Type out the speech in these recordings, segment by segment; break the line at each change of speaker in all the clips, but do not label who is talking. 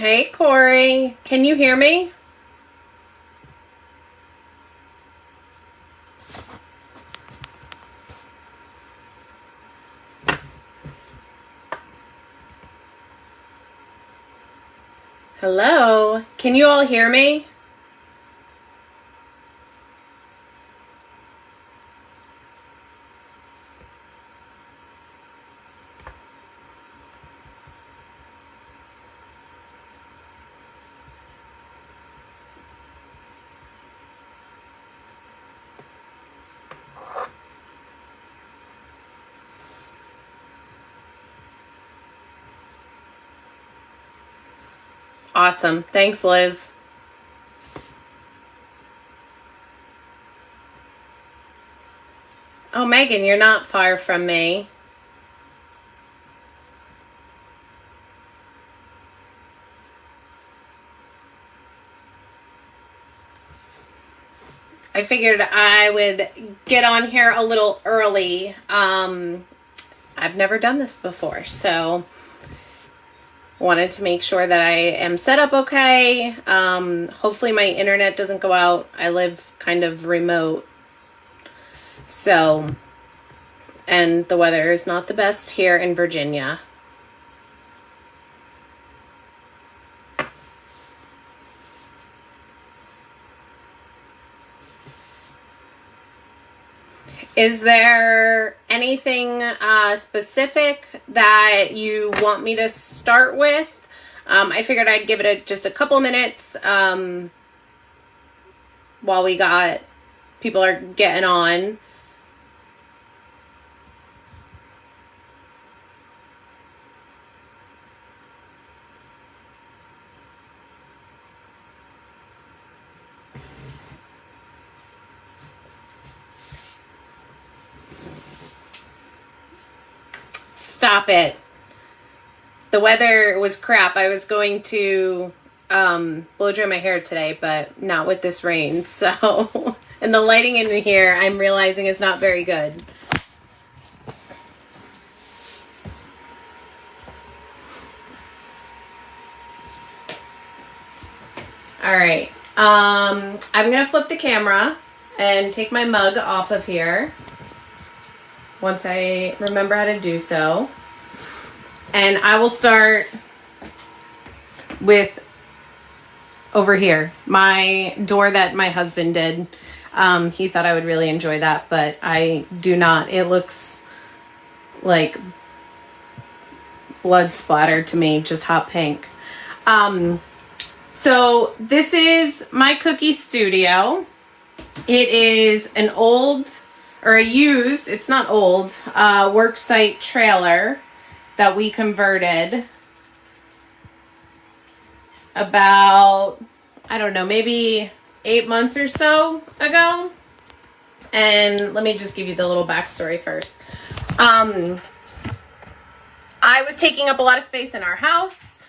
Hey, Corey. Can you hear me? Hello? Can you all hear me? Awesome. Thanks, Liz. Oh, Megan, you're not far from me. I figured I would get on here a little early. I've never done this before, so wanted to make sure that I am set up okay. Hopefully my internet doesn't go out. I live kind of remote. So, and the weather is not the best here in Virginia. Is there anything specific that you want me to start with? I figured I'd give it just a couple minutes while people are getting on. Stop it. The weather was crap. I was going to blow dry my hair today, but not with this rain. So, and the lighting in here, I'm realizing is not very good. All right. I'm going to flip the camera and take my mug off of here once I remember how to do so. And I will start with over here, my door that my husband did. He thought I would really enjoy that, but I do not. It looks like blood splattered to me, just hot pink. So this is my cookie studio. It is an old, or a used, it's not old, worksite trailer that we converted about, I don't know, maybe 8 months or so ago. And let me just give you the little backstory first. I was taking up a lot of space in our house.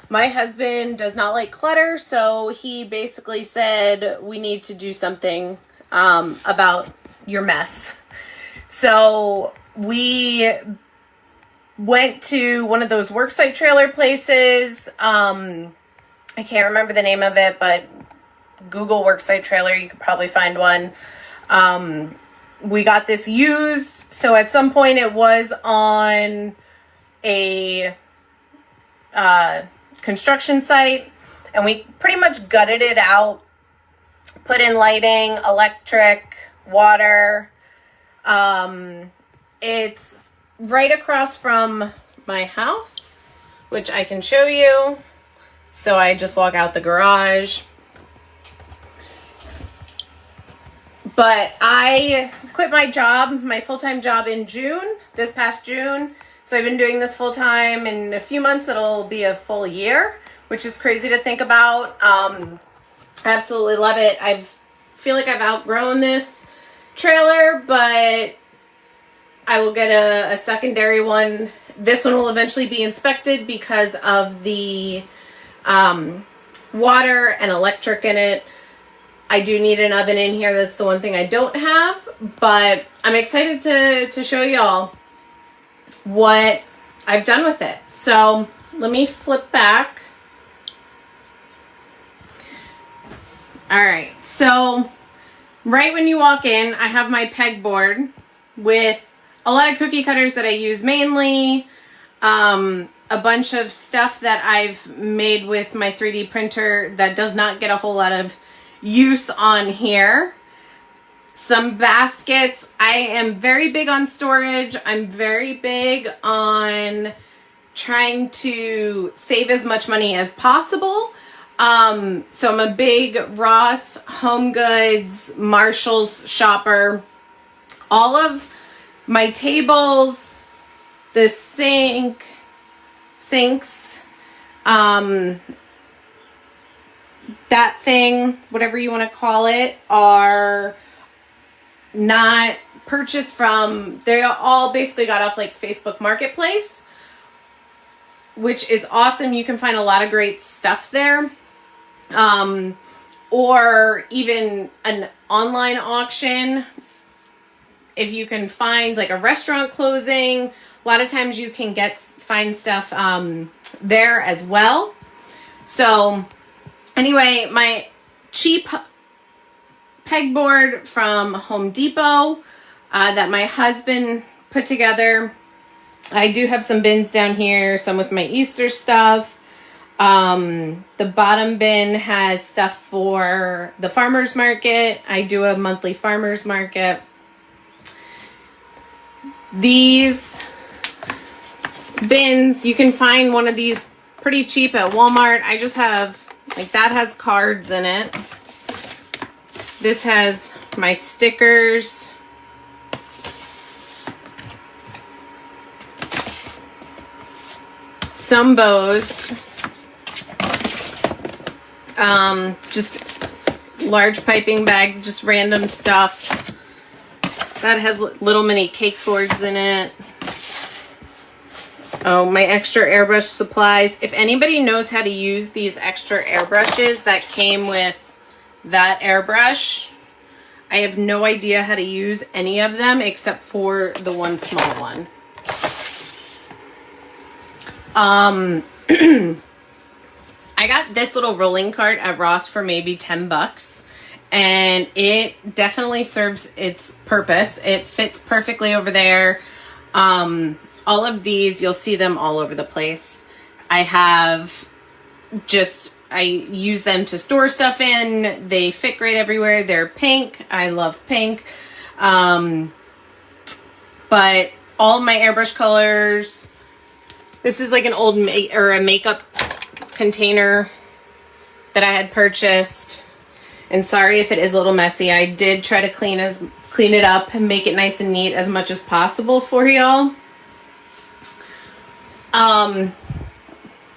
My husband does not like clutter, so he basically said we need to do something about your mess. So we went to one of those worksite trailer places. I can't remember the name of it, but Google worksite trailer, you could probably find one. We got this used. So at some point it was on a construction site, and we pretty much gutted it out, put in lighting, electric, water. It's right across from my house, which I can show you. So I just walk out the garage. But I quit my job, my full-time job in June, this past June. So I've been doing this full-time. In a few months, it'll be a full year, which is crazy to think about. Absolutely love it. I feel like I've outgrown this trailer, but I will get a secondary one. This one will eventually be inspected because of the water and electric in it. I do need an oven in here. That's the one thing I don't have, but I'm excited to show y'all what I've done with it. So let me flip back All right, so right when you walk in, I have my pegboard with a lot of cookie cutters that I use mainly, a bunch of stuff that I've made with my 3D printer that does not get a whole lot of use on here. Some baskets. I am very big on storage. I'm very big on trying to save as much money as possible. So I'm a big Ross, Home Goods, Marshalls shopper. All of my tables, the sinks, that thing, whatever you want to call it, are not purchased from, they all basically got off like Facebook Marketplace, which is awesome. You can find a lot of great stuff there. Or even an online auction. If you can find like a restaurant closing, a lot of times you can find stuff there as well. So anyway, my cheap pegboard from Home Depot that my husband put together. I do have some bins down here, some with my Easter stuff. The bottom bin has stuff for the farmer's market. I do a monthly farmer's market. These bins, you can find one of these pretty cheap at Walmart. I just have, like, that has cards in it. This has my stickers. Some bows. Just large piping bag, just random stuff. That has little mini cake boards in it. Oh, my extra airbrush supplies. If anybody knows how to use these extra airbrushes that came with that airbrush, I have no idea how to use any of them except for the one small one. I got this little rolling cart at Ross for maybe $10, and it definitely serves its purpose. It fits perfectly over there. All of these, you'll see them all over the place. I use them to store stuff in. They fit great everywhere. They're pink. I love pink. But all of my airbrush colors. This is like an old a makeup container that I had purchased. And sorry if it is a little messy. I did try to clean it up and make it nice and neat as much as possible for y'all.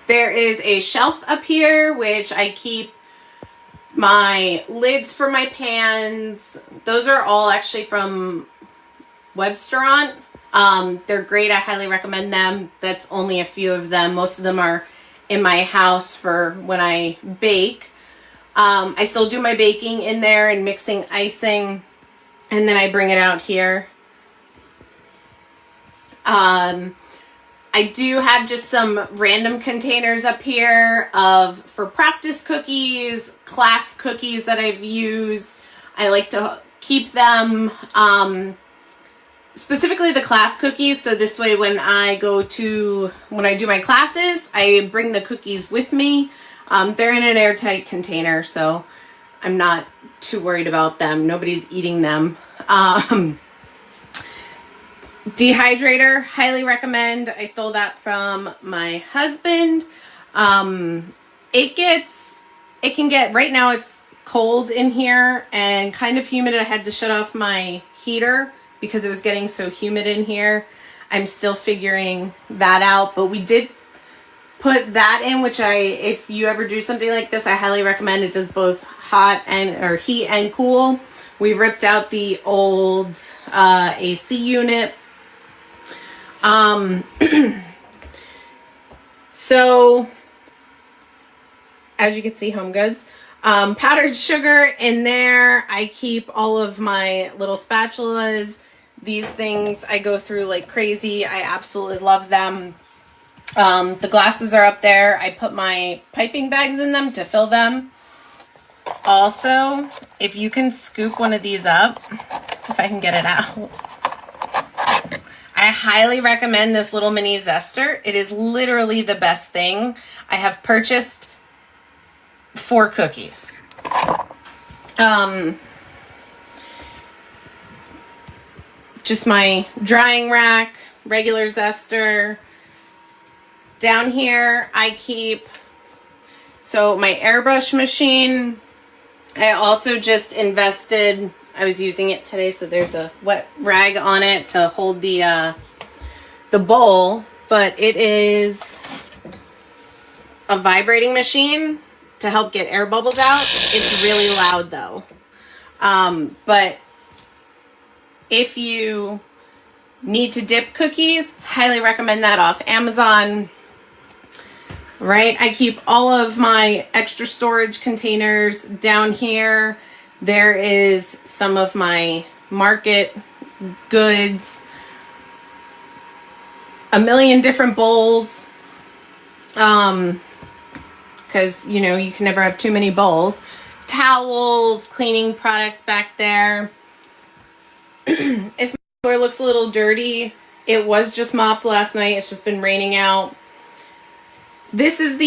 There is a shelf up here, which I keep my lids for my pans. Those are all actually from Webstaurant. They're great. I highly recommend them. That's only a few of them. Most of them are in my house for when I bake. I still do my baking in there and mixing icing, and then I bring it out here. I do have just some random containers up here for practice cookies, class cookies that I've used. I like to keep them, specifically the class cookies. So this way when I do my classes, I bring the cookies with me. They're in an airtight container, so I'm not too worried about them. Nobody's eating them. Dehydrator, highly recommend. I stole that from my husband. It can get, right now it's cold in here and kind of humid. I had to shut off my heater because it was getting so humid in here. I'm still figuring that out, but we did put that in, which if you ever do something like this, I highly recommend. It does both heat and cool. We ripped out the old AC unit. So as you can see, Home Goods, powdered sugar in there. I keep all of my little spatulas. These things I go through like crazy. I absolutely love them. The glasses are up there. I put my piping bags in them to fill them. Also, if you can scoop one of these up, if I can get it out, I highly recommend this little mini zester. It is literally the best thing I have purchased for cookies. Just my drying rack, regular zester. Down here, I keep, so my airbrush machine, I also just invested, I was using it today, so there's a wet rag on it to hold the bowl, but it is a vibrating machine to help get air bubbles out. It's really loud though. But if you need to dip cookies, highly recommend that off Amazon. Right, I keep all of my extra storage containers down here. There is some of my market goods, a million different bowls, because you know you can never have too many bowls, towels, cleaning products back there. If my floor looks a little dirty, it was just mopped last night. It's just been raining out. This is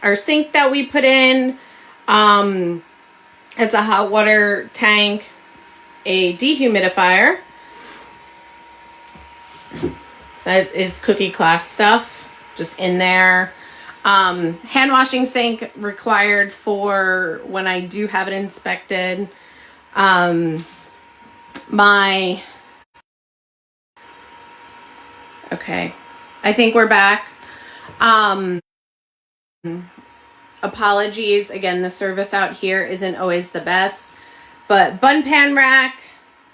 our sink that we put in. It's a hot water tank, a dehumidifier. That is cookie class stuff, just in there. Hand washing sink required for when I do have it inspected. Okay, I think we're back. Apologies again, the service out here isn't always the best, but bun pan rack,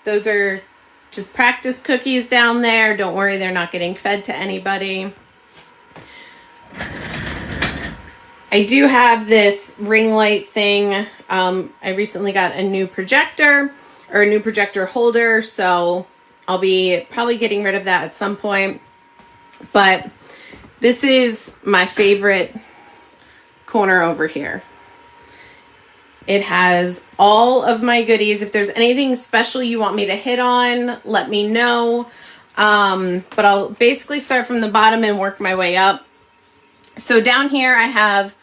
those are just practice cookies down there. Don't worry, they're not getting fed to anybody. I do have this ring light thing. I recently got a new projector, or a new projector holder, so I'll be probably getting rid of that at some point. But this is my favorite corner over here. It has all of my goodies. If there's anything special you want me to hit on, let me know. But I'll basically start from the bottom and work my way up. So down here I have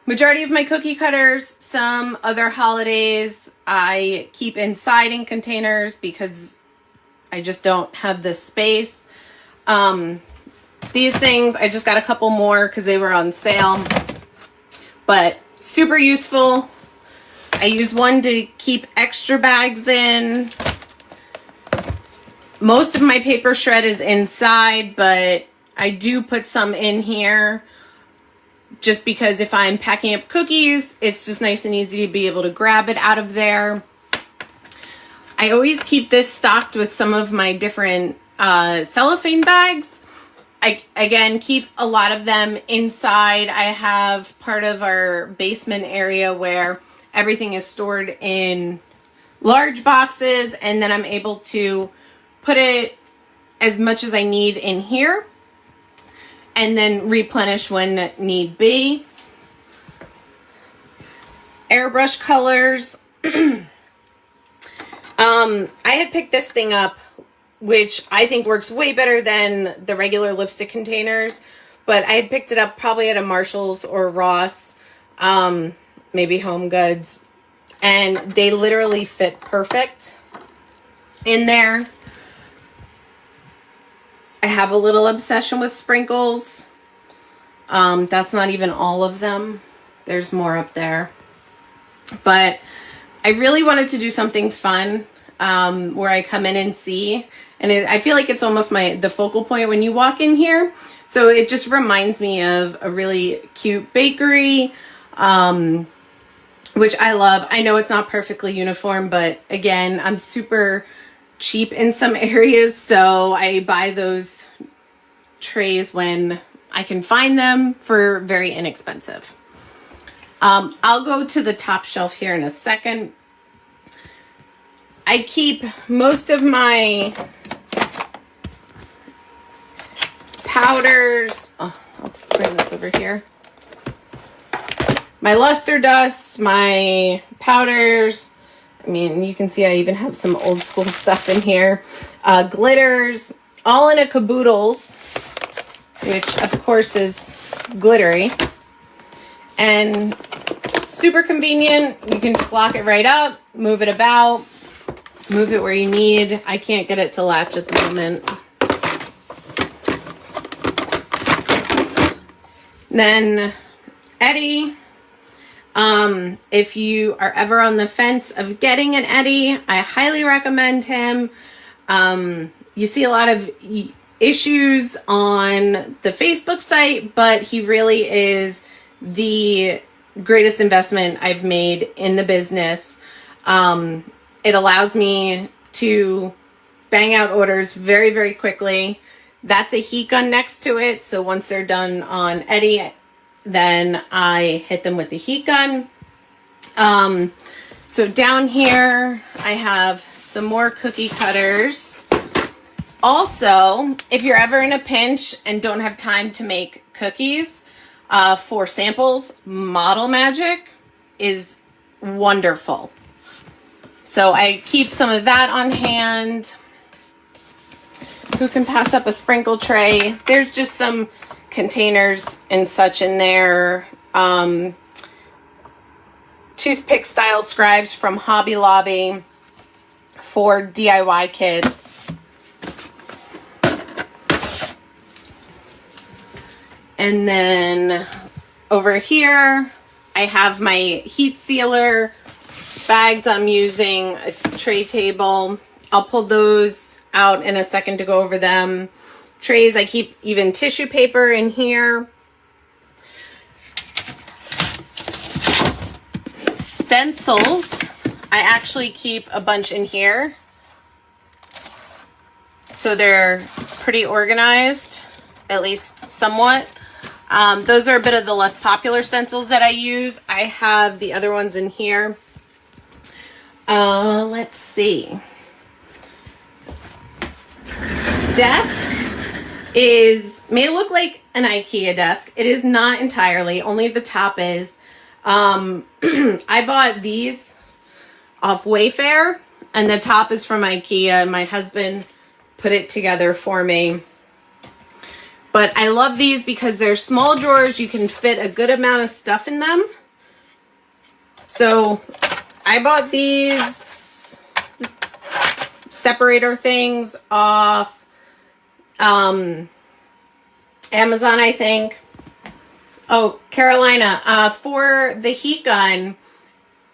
majority of my cookie cutters, some other holidays I keep inside in containers because I just don't have the space. These things, I just got a couple more because they were on sale, but super useful. I use one to keep extra bags in. Most of my paper shred is inside, but I do put some in here just because if I'm packing up cookies, it's just nice and easy to be able to grab it out of there. I always keep this stocked with some of my different cellophane bags. I, again, keep a lot of them inside. I have part of our basement area where everything is stored in large boxes, and then I'm able to put it as much as I need in here and then replenish when need be. Airbrush colors. I had picked this thing up, which I think works way better than the regular lipstick containers, but I had picked it up probably at a Marshall's or Ross, maybe Home Goods, and they literally fit perfect in there. I have a little obsession with sprinkles. That's not even all of them. There's more up there. But I really wanted to do something fun where I come in and see. And I feel like it's almost the focal point when you walk in here. So it just reminds me of a really cute bakery, which I love. I know it's not perfectly uniform, but again, I'm super cheap in some areas. So I buy those trays when I can find them for very inexpensive. I'll go to the top shelf here in a second. I keep most of my powders. Oh, I'll bring this over here. my luster dust, my powders. I mean, you can see I even have some old school stuff in here. Glitters, all in a caboodles, which of course is glittery. And super convenient. You can just lock it right up, move it about, move it where you need. I can't get it to latch at the moment. Then Eddie. If you are ever on the fence of getting an Eddie, I highly recommend him. You see a lot of issues on the Facebook site, but he really is the greatest investment I've made in the business. It allows me to bang out orders very, very quickly. That's a heat gun next to it. So once they're done on Eddie, then I hit them with the heat gun. So down here, I have some more cookie cutters. Also, if you're ever in a pinch and don't have time to make cookies for samples, Model Magic is wonderful. So I keep some of that on hand. Who can pass up a sprinkle tray? There's just some containers and such in there. Toothpick style scribes from Hobby Lobby for DIY kits. And then over here, I have my heat sealer bags I'm using, a tray table. I'll pull those out in a second to go over them. Trays, I keep even tissue paper in here. Stencils, I actually keep a bunch in here. So they're pretty organized, at least somewhat. Those are a bit of the less popular stencils that I use. I have the other ones in here. Let's see. Desk may look like an IKEA desk. It is not entirely, only the top is. I bought these off Wayfair, and the top is from IKEA. My husband put it together for me. But I love these because they're small drawers. You can fit a good amount of stuff in them. So I bought these separator things off Amazon, I think. Oh, Carolina, for the heat gun,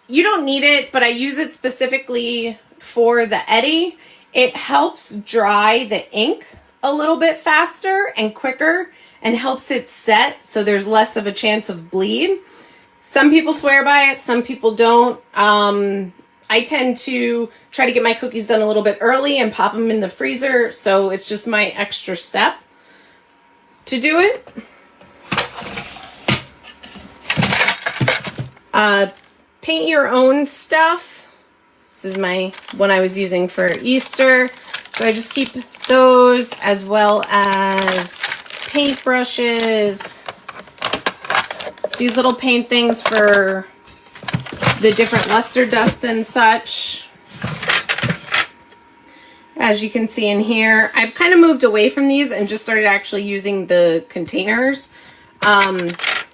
you don't need it, but I use it specifically for the Eddie. It helps dry the ink a little bit faster and quicker and helps it set so there's less of a chance of bleed. Some people swear by it, some people don't. I tend to try to get my cookies done a little bit early and pop them in the freezer, so it's just my extra step to do it. Paint your own stuff. This is my one I was using for Easter. So I just keep those, as well as paint brushes. These little paint things for the different luster dusts and such. As you can see in here, I've kind of moved away from these and just started actually using the containers.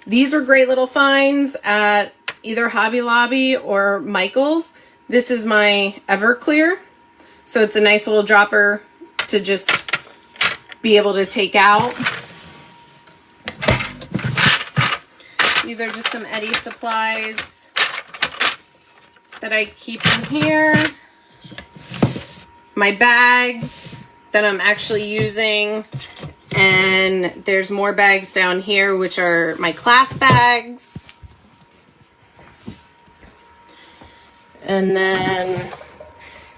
These were great little finds at either Hobby Lobby or Michael's. This is my Everclear. So it's a nice little dropper to just be able to take out. These are just some Eddie supplies that I keep in here. My bags that I'm actually using. And there's more bags down here, which are my class bags. And then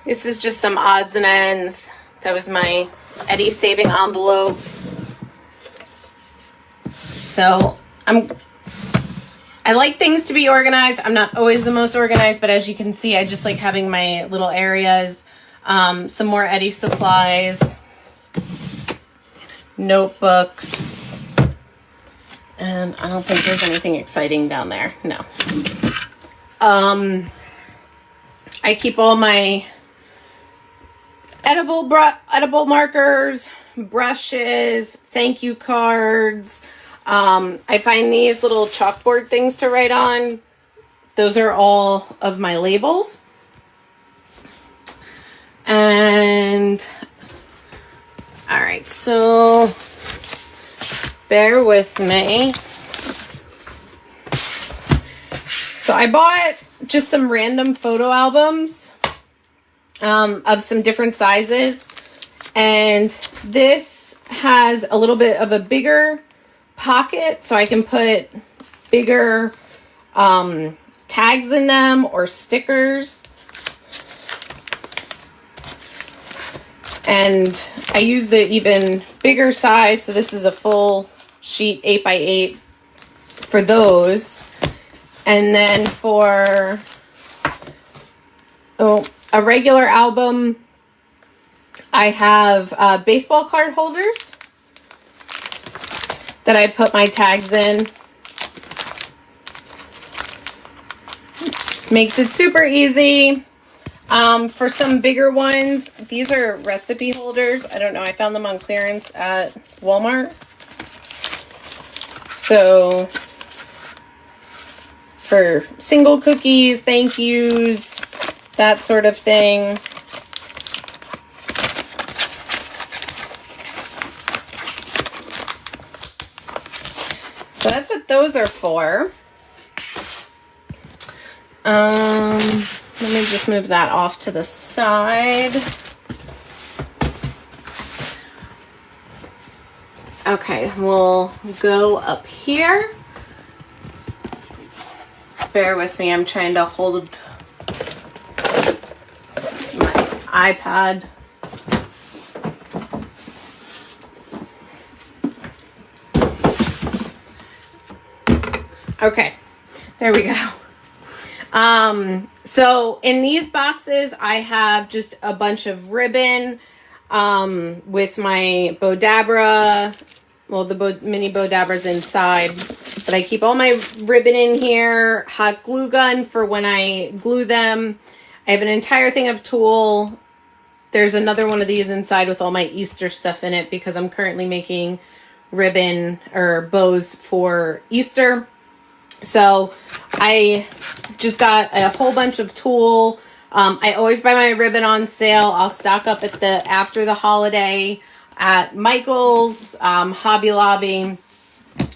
this is just some odds and ends. That was my Eddie saving envelope. So I like things to be organized. I'm not always the most organized, but as you can see, I just like having my little areas. Some more Eddie supplies, notebooks, And I don't think there's anything exciting down there. No. I keep all my edible markers, brushes, thank you cards. I find these little chalkboard things to write on. Those are all of my labels. And all right, so bear with me. So I bought just some random photo albums of some different sizes. And this has a little bit of a bigger pocket, so I can put bigger tags in them or stickers. And I use the even bigger size, so this is a full sheet 8x8 for those. And then for a regular album, I have baseball card holders that I put my tags in. Makes it super easy. For some bigger ones, these are recipe holders. I don't know, I found them on clearance at Walmart. So for single cookies, thank yous, that sort of thing. So that's what those are for. Let me just move that off to the side. Okay, we'll go up here. Bear with me, I'm trying to hold my iPad. Okay, there we go. So in these boxes, I have just a bunch of ribbon, with my Bodabra, well, the mini Bodabra's inside, but I keep all my ribbon in here, hot glue gun for when I glue them. I have an entire thing of tulle. There's another one of these inside with all my Easter stuff in it because I'm currently making ribbon or bows for Easter. So I just got a whole bunch of tulle. I always buy my ribbon on sale. I'll stock up at after the holiday at Michael's, Hobby Lobby,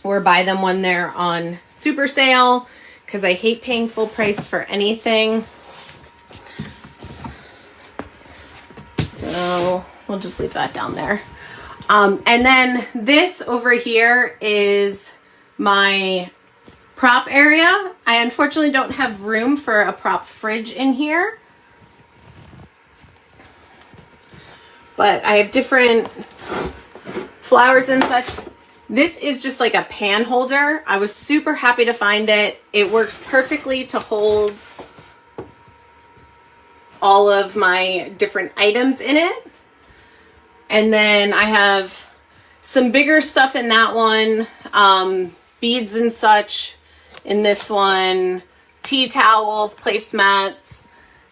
or buy them when they're on super sale because I hate paying full price for anything. So we'll just leave that down there. And then this over here is my prop area. I unfortunately don't have room for a prop fridge in here, but I have different flowers and such. This is just like a pan holder. I was super happy to find it. It works perfectly to hold all of my different items in it. And then I have some bigger stuff in that one, beads and such in this one, tea towels, placemats.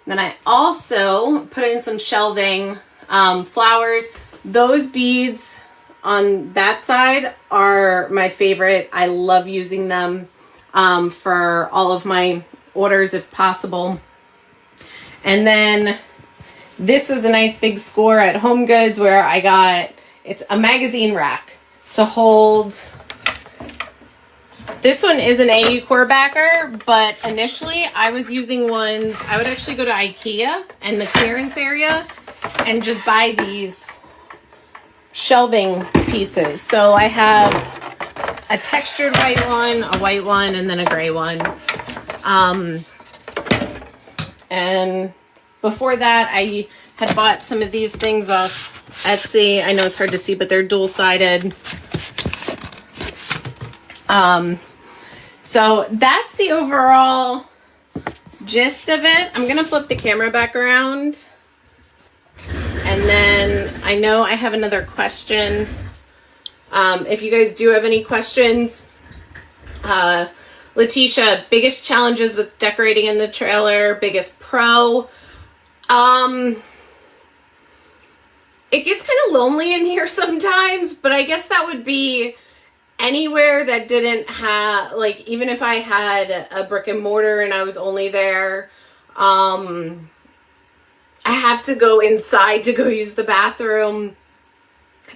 Then I also put in some shelving, flowers. Those beads on that side are my favorite. I love using them for all of my orders if possible. And then this was a nice big score at Home Goods where I got, it's a magazine rack to hold. This one is an AE core backer, but initially I was using ones, I would actually go to IKEA and the clearance area and just buy these shelving pieces. So I have a textured white one, and then a gray one. And before that, I had bought some of these things off Etsy. I know it's hard to see, but they're dual-sided. So that's the overall gist of it. I'm going to flip the camera back around. And then I know I have another question. If you guys do have any questions, Letitia, biggest challenges with decorating in the trailer, biggest pro. It gets kind of lonely in here sometimes, but I guess that would be anywhere that didn't have, like, even if I had a brick and mortar and I was only there, I have to go inside to go use the bathroom.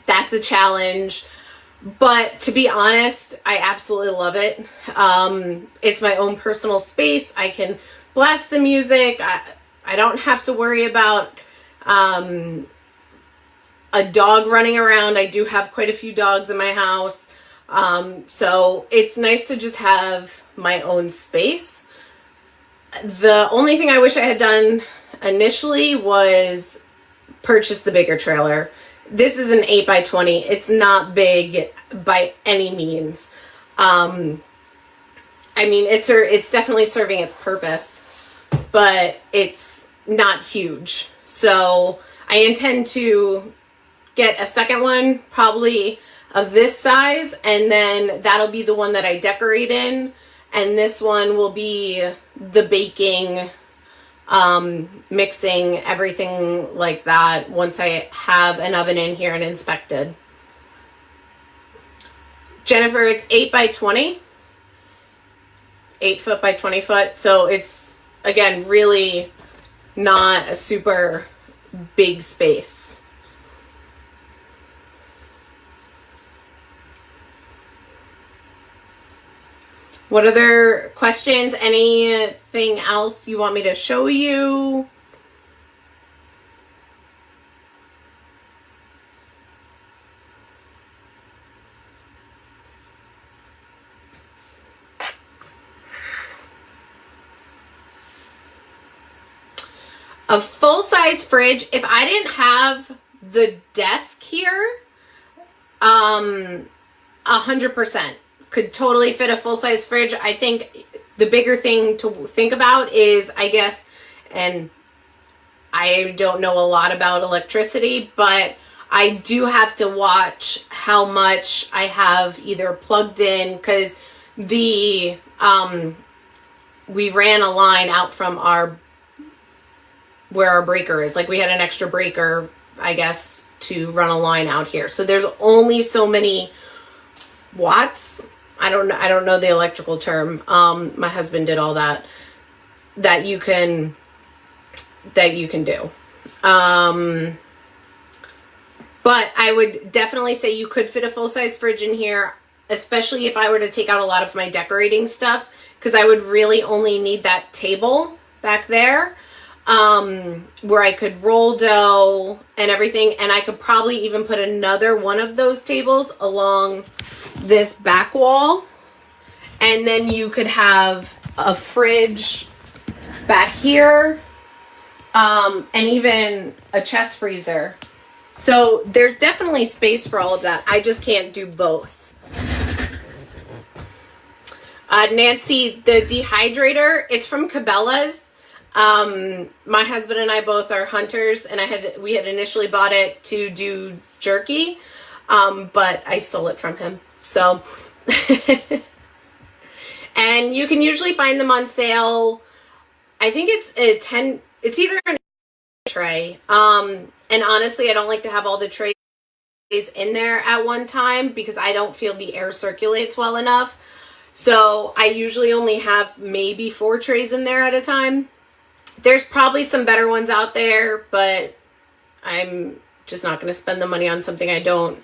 That's a challenge. But to be honest, I absolutely love it. It's my own personal space. I can blast the music. I don't have to worry about a dog running around. I do have quite a few dogs in my house. So it's nice to just have my own space. The only thing I wish I had done initially was purchase the bigger trailer. This is an 8x20. It's not big by any means. I mean, it's definitely serving its purpose, but it's not huge. So I intend to get a second one, probably of this size, and then that'll be the one that I decorate in, and this one will be the baking, mixing, everything like that once I have an oven in here and inspected. Jennifer, it's 8x20, 8 foot by 20 foot. So it's, again, really not a super big space. What other questions? Anything else you want me to show you? A full-size fridge. If I didn't have the desk here, 100%. Could totally fit a full-size fridge. I think the bigger thing to think about is, I guess, and I don't know a lot about electricity, but I do have to watch how much I have either plugged in, because we ran a line out from where our breaker is. Like, we had an extra breaker, I guess, to run a line out here. So there's only so many watts. I don't know the electrical term. My husband did all that you can do. But I would definitely say you could fit a full-size fridge in here, especially if I were to take out a lot of my decorating stuff, because I would really only need that table back there, where I could roll dough and everything. And I could probably even put another one of those tables along this back wall, and then you could have a fridge back here, and even a chest freezer. So there's definitely space for all of that. I just can't do both. Nancy, the dehydrator, it's from Cabela's. My husband and I both are hunters, and we had initially bought it to do jerky, but I stole it from him. So, and you can usually find them on sale. I think it's either a tray. And honestly, I don't like to have all the trays in there at one time, because I don't feel the air circulates well enough. So I usually only have maybe 4 trays in there at a time. There's probably some better ones out there, but I'm just not going to spend the money on something I don't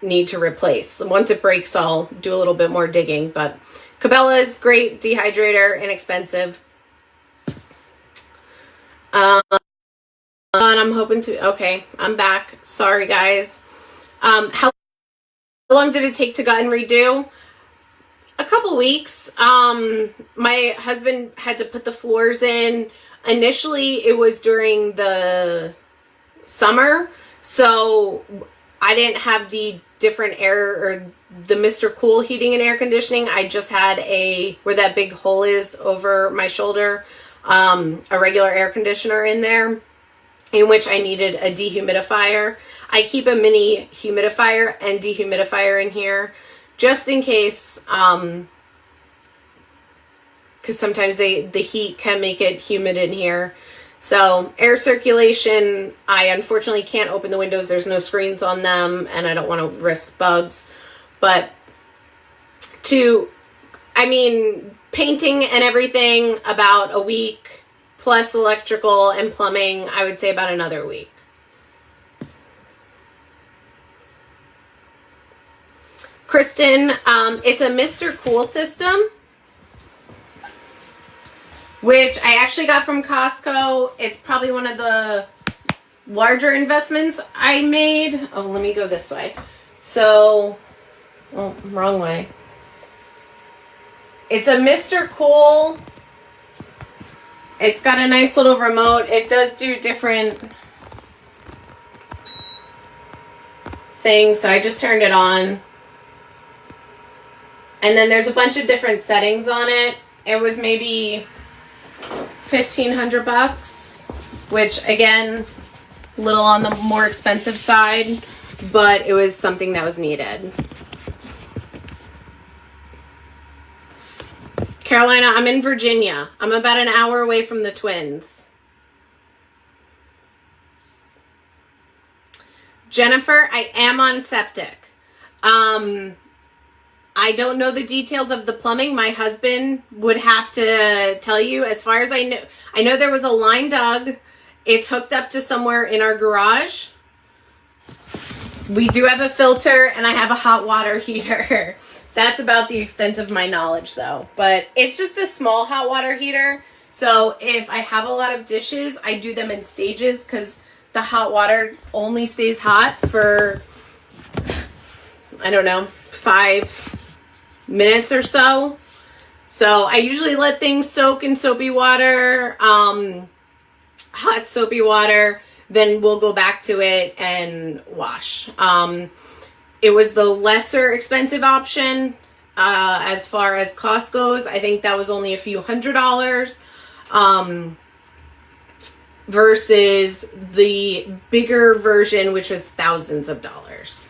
need to replace. Once it breaks, I'll do a little bit more digging. But Cabela's great dehydrator, inexpensive. And I'm hoping to. Okay, I'm back. Sorry, guys. How long did it take to gut and redo? A couple weeks. My husband had to put the floors in. Initially, it was during the summer, so I didn't have the different air or the Mr. Cool heating and air conditioning. I just had where that big hole is over my shoulder, a regular air conditioner in there, in which I needed a dehumidifier. I keep a mini humidifier and dehumidifier in here just in case, because sometimes the heat can make it humid in here. So air circulation, I unfortunately can't open the windows. There's no screens on them, and I don't want to risk bugs. But painting and everything, about a week, plus electrical and plumbing, I would say about another week. Kristen, it's a Mr. Cool system, which I actually got from Costco. It's probably one of the larger investments I made. Oh, let me go this way. So, oh, wrong way. It's a Mr. Cool. It's got a nice little remote. It does do different things, so I just turned it on. And then there's a bunch of different settings on it. It was maybe $1,500, which again, a little on the more expensive side, but it was something that was needed. Carolina, I'm in Virginia. I'm about an hour away from the Twins. Jennifer, I am on septic. I don't know the details of the plumbing. My husband would have to tell you. As far as I know there was a line dug. It's hooked up to somewhere in our garage. We do have a filter, and I have a hot water heater. That's about the extent of my knowledge, though. But it's just a small hot water heater. So if I have a lot of dishes, I do them in stages, because the hot water only stays hot for, I don't know, 5 minutes or so. So I usually let things soak in soapy water, hot soapy water. Then we'll go back to it and wash. It was the lesser expensive option as far as cost goes. I think that was only a few $100s versus the bigger version, which was thousands of dollars.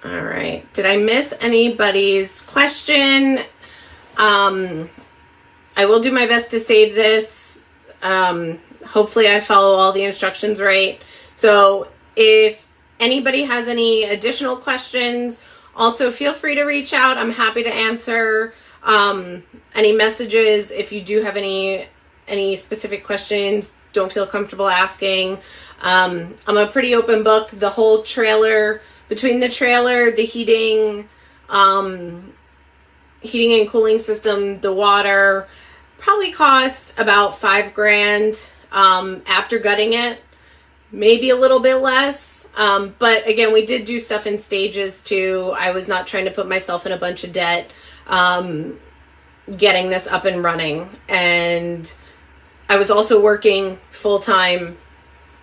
All right. Did I miss anybody's question? I will do my best to save this. Hopefully I follow all the instructions right. So if anybody has any additional questions, also feel free to reach out. I'm happy to answer any messages. If you do have any specific questions, don't feel comfortable asking. I'm a pretty open book. The whole trailer, between the trailer, the heating and cooling system, the water, probably cost about $5,000 after gutting it, maybe a little bit less. But again, we did do stuff in stages too. I was not trying to put myself in a bunch of debt getting this up and running. And I was also working full-time.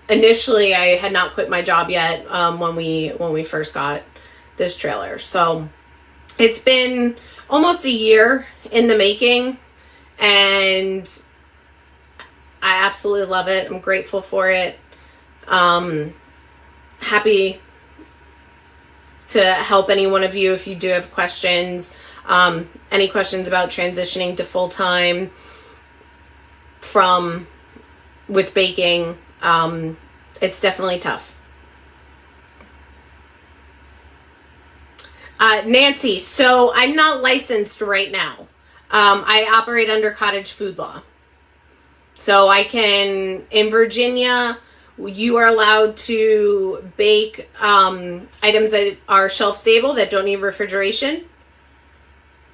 Initially, I had not quit my job yet when we first got this trailer. So it's been almost a year in the making, and I absolutely love it. I'm grateful for it. Happy to help any one of you if you do have questions. Any questions about transitioning to full-time with baking. It's definitely tough. Nancy, so I'm not licensed right now. I operate under cottage food law. So I can, in Virginia, you are allowed to bake items that are shelf stable, that don't need refrigeration.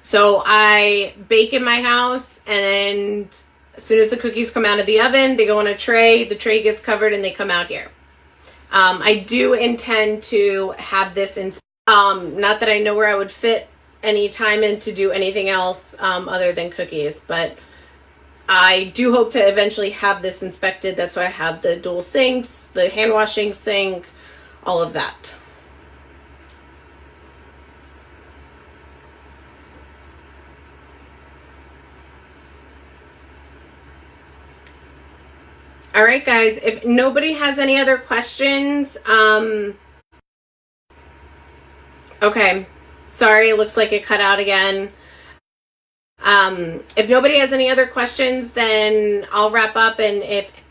So I bake in my house, and as soon as the cookies come out of the oven, they go on a tray, the tray gets covered, and they come out here. I do intend to have this in, not that I know where I would fit any time in to do anything else other than cookies, but I do hope to eventually have this inspected. That's why I have the dual sinks, the hand washing sink, all of that. All right, guys, if nobody has any other questions, okay, sorry, it looks like it cut out again. If nobody has any other questions, then I'll wrap up, and if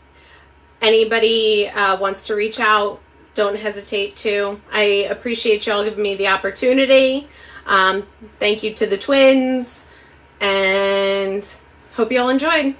anybody wants to reach out, don't hesitate to. I appreciate y'all giving me the opportunity. Thank you to the twins, and hope y'all enjoyed.